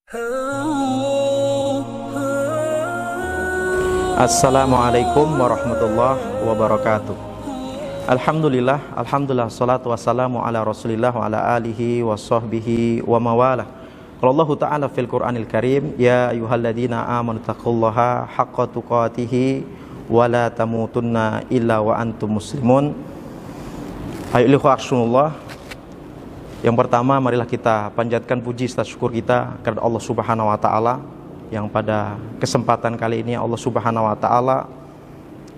Assalamualaikum warahmatullahi wabarakatuh. Alhamdulillah, salatu wassalamu ala rasulillah wa ala alihi wa sahbihi wa mawalah. Qala Allah ta'ala fil Qur'anil Karim, ya ayyuhalladzina amanu taqullaha haqqa tuqatih wa la tamutunna illa wa antum muslimun. Ayyuhalladzina, yang pertama marilah kita panjatkan puji serta syukur kita kepada Allah Subhanahu wa taala yang pada kesempatan kali ini Allah Subhanahu wa taala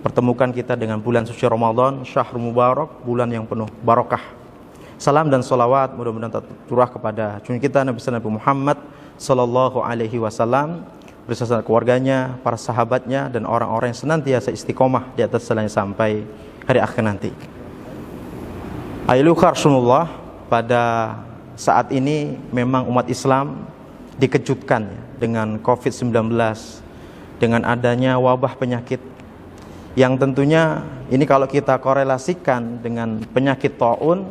pertemukan kita dengan bulan suci Ramadan, Syahrul Mubarak, bulan yang penuh barakah. Salam dan salawat mudah-mudahan tercurah kepada junjungan kita Nabi Muhammad sallallahu alaihi wasallam beserta keluarganya, para sahabatnya dan orang-orang yang senantiasa istiqomah di atas jalannya sampai hari akhir nanti. Rasulullah, pada saat ini memang umat Islam dikejutkan dengan COVID-19, dengan adanya wabah penyakit yang tentunya ini kalau kita korelasikan dengan penyakit taun,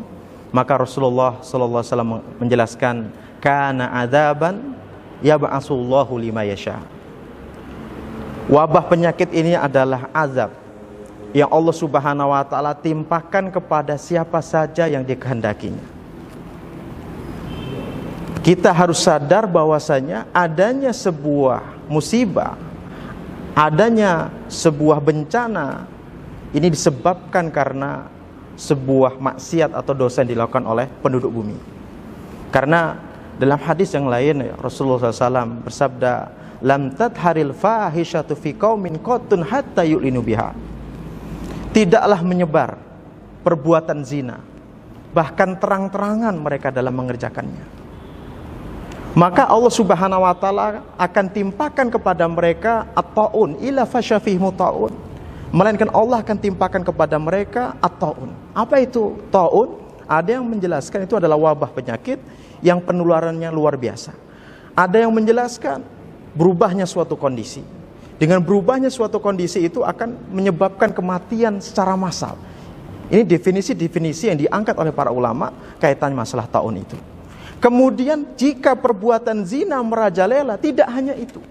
maka Rasulullah sallallahu alaihi wasallam menjelaskan kana adzaban yab'atsullahu lima yasha. Wabah penyakit ini adalah azab yang Allah Subhanahu wa taala timpakan kepada siapa saja yang dikehendakinya. Kita harus sadar bahwasanya adanya sebuah musibah, adanya sebuah bencana ini disebabkan karena sebuah maksiat atau dosa yang dilakukan oleh penduduk bumi. Karena dalam hadis yang lain Rasulullah SAW bersabda, lam tadharil fahishatu fi qaumin qattun hatta yu'linu biha. Tidaklah menyebar perbuatan zina, bahkan terang-terangan mereka dalam mengerjakannya. Maka Allah Subhanahu wa taala akan timpakan kepada mereka at-taun ila fasyafihmu taun. Melainkan Allah akan timpakan kepada mereka at-taun. Apa itu taun? Ada yang menjelaskan itu adalah wabah penyakit yang penularannya luar biasa. Ada yang menjelaskan berubahnya suatu kondisi. Dengan berubahnya suatu kondisi itu akan menyebabkan kematian secara massal. Ini definisi-definisi yang diangkat oleh para ulama kaitan masalah taun itu. Kemudian jika perbuatan zina merajalela, tidak hanya itu.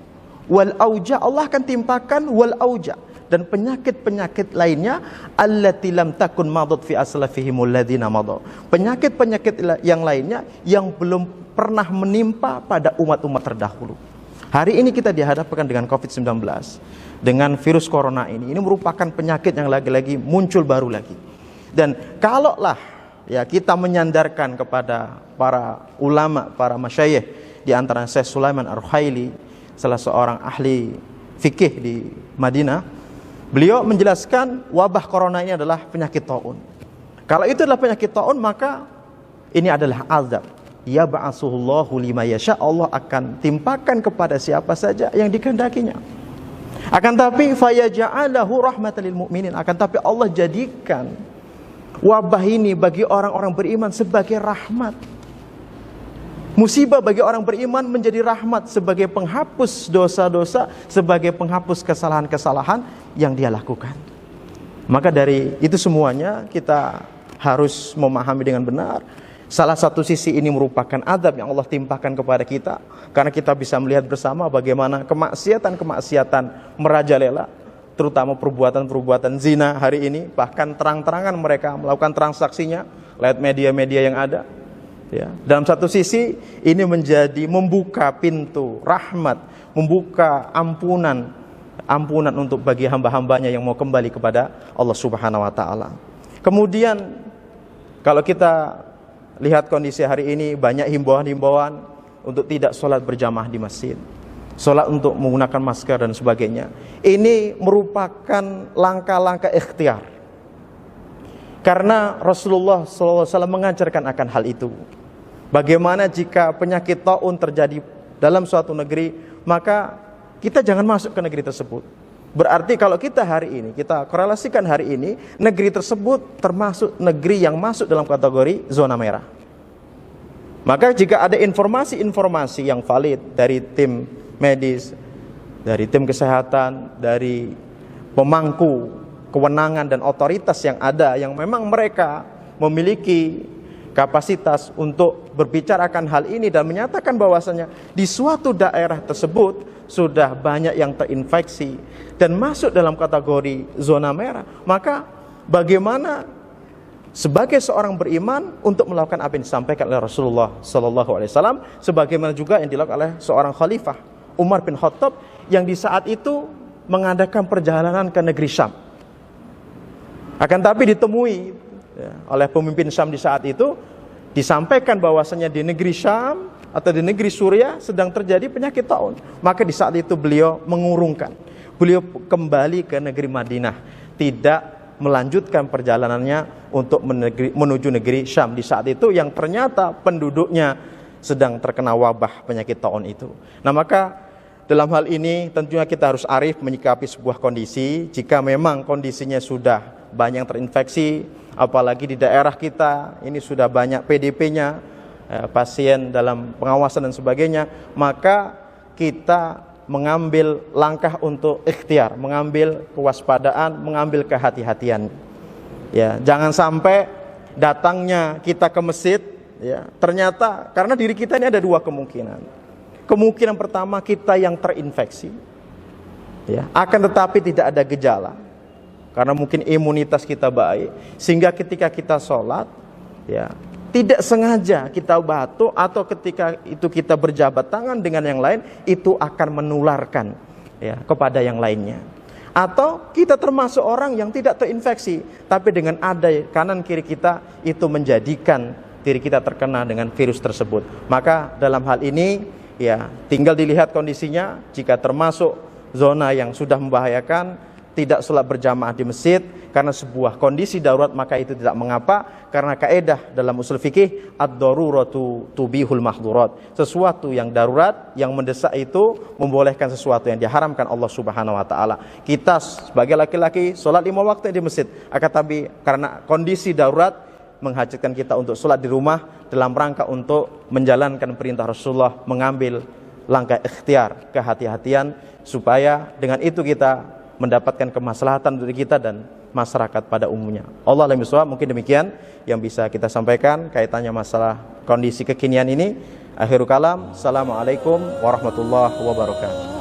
Wal auja, Allah akan timpakan wal auja dan penyakit-penyakit lainnya allati lam takun madat fi aslafihimul ladzina madu. Penyakit-penyakit yang lainnya yang belum pernah menimpa pada umat-umat terdahulu. Hari ini kita dihadapkan dengan COVID-19, dengan virus corona ini. Ini merupakan penyakit yang lagi-lagi muncul baru lagi. Dan kalaulah ya kita menyandarkan kepada para ulama, para masyayikh, di antara Syekh Sulaiman Ar-Ruhaili, salah seorang ahli fikih di Madinah. Beliau menjelaskan wabah corona ini adalah penyakit taun. Kalau itu adalah penyakit taun, maka ini adalah azab. Ya ba'asuhullahu lima yasha, Allah akan timpakan kepada siapa saja yang dikehendakinya. Akan tapi fayaja'alahu rahmatan lil mu'minin, akan tapi Allah jadikan wabah ini bagi orang-orang beriman sebagai rahmat. Musibah bagi orang beriman menjadi rahmat sebagai penghapus dosa-dosa, sebagai penghapus kesalahan-kesalahan yang dia lakukan. Maka dari itu semuanya kita harus memahami dengan benar. Salah satu sisi ini merupakan azab yang Allah timpakan kepada kita, karena kita bisa melihat bersama bagaimana kemaksiatan-kemaksiatan merajalela, terutama perbuatan-perbuatan zina hari ini, bahkan terang-terangan mereka melakukan transaksinya lewat media-media yang ada. Ya. Dalam satu sisi ini menjadi membuka pintu rahmat, membuka ampunan untuk bagi hamba-hambanya yang mau kembali kepada Allah Subhanahu wa taala. Kemudian kalau kita lihat kondisi hari ini, banyak himbauan-himbauan untuk tidak sholat berjamaah di masjid, sholat untuk menggunakan masker dan sebagainya. Ini merupakan langkah-langkah ikhtiar, karena Rasulullah SAW mengajarkan akan hal itu. Bagaimana jika penyakit taun terjadi dalam suatu negeri, maka kita jangan masuk ke negeri tersebut. Berarti kalau kita hari ini, kita korelasikan hari ini, negeri tersebut termasuk negeri yang masuk dalam kategori zona merah. Maka jika ada informasi-informasi yang valid dari tim medis, dari tim kesehatan, dari pemangku kewenangan dan otoritas yang ada, yang memang mereka memiliki kapasitas untuk berbicara akan hal ini dan menyatakan bahwasanya di suatu daerah tersebut sudah banyak yang terinfeksi dan masuk dalam kategori zona merah, maka bagaimana sebagai seorang beriman untuk melakukan apa yang disampaikan oleh Rasulullah SAW, sebagaimana juga yang dilakukan oleh seorang khalifah Umar bin Khattab yang di saat itu mengadakan perjalanan ke negeri Syam. Akan tapi ditemui oleh pemimpin Syam di saat itu, disampaikan bahwasanya di negeri Syam atau di negeri Suriah sedang terjadi penyakit taun. Maka di saat itu beliau mengurungkan, beliau kembali ke negeri Madinah, tidak melanjutkan perjalanannya untuk menuju negeri Syam di saat itu yang ternyata penduduknya sedang terkena wabah penyakit taun itu. Nah, maka dalam hal ini tentunya kita harus arif menyikapi sebuah kondisi. Jika memang kondisinya sudah banyak terinfeksi, apalagi di daerah kita ini sudah banyak PDP-nya, pasien dalam pengawasan dan sebagainya, maka kita mengambil langkah untuk ikhtiar, mengambil kewaspadaan, mengambil kehati-hatian. Ya, jangan sampai datangnya kita ke masjid, ya, ternyata karena diri kita ini ada dua kemungkinan. Kemungkinan pertama kita yang terinfeksi, ya, akan tetapi tidak ada gejala, karena mungkin imunitas kita baik, sehingga ketika kita sholat, ya, tidak sengaja kita batuk atau ketika itu kita berjabat tangan dengan yang lain, itu akan menularkan, ya, kepada yang lainnya. Atau kita termasuk orang yang tidak terinfeksi, tapi dengan ada kanan kiri kita itu menjadikan diri kita terkena dengan virus tersebut. Maka dalam hal ini, ya, tinggal dilihat kondisinya. Jika termasuk zona yang sudah membahayakan, tidak sholat berjamaah di masjid karena sebuah kondisi darurat, maka itu tidak mengapa, karena kaidah dalam usul fikih ad-daruratu tubihul mahdurat. Sesuatu yang darurat, yang mendesak itu membolehkan sesuatu yang diharamkan Allah Subhanahu wa taala. Kita sebagai laki-laki sholat 5 waktu di masjid, akan tapi karena kondisi darurat menghajatkan kita untuk sholat di rumah dalam rangka untuk menjalankan perintah Rasulullah, mengambil langkah ikhtiar, kehati-hatian, supaya dengan itu kita mendapatkan kemaslahatan dari kita dan masyarakat pada umumnya. Allah alam bisawab. Mungkin demikian yang bisa kita sampaikan kaitannya masalah kondisi kekinian ini. Akhirul kalam. Assalamualaikum warahmatullahi wabarakatuh.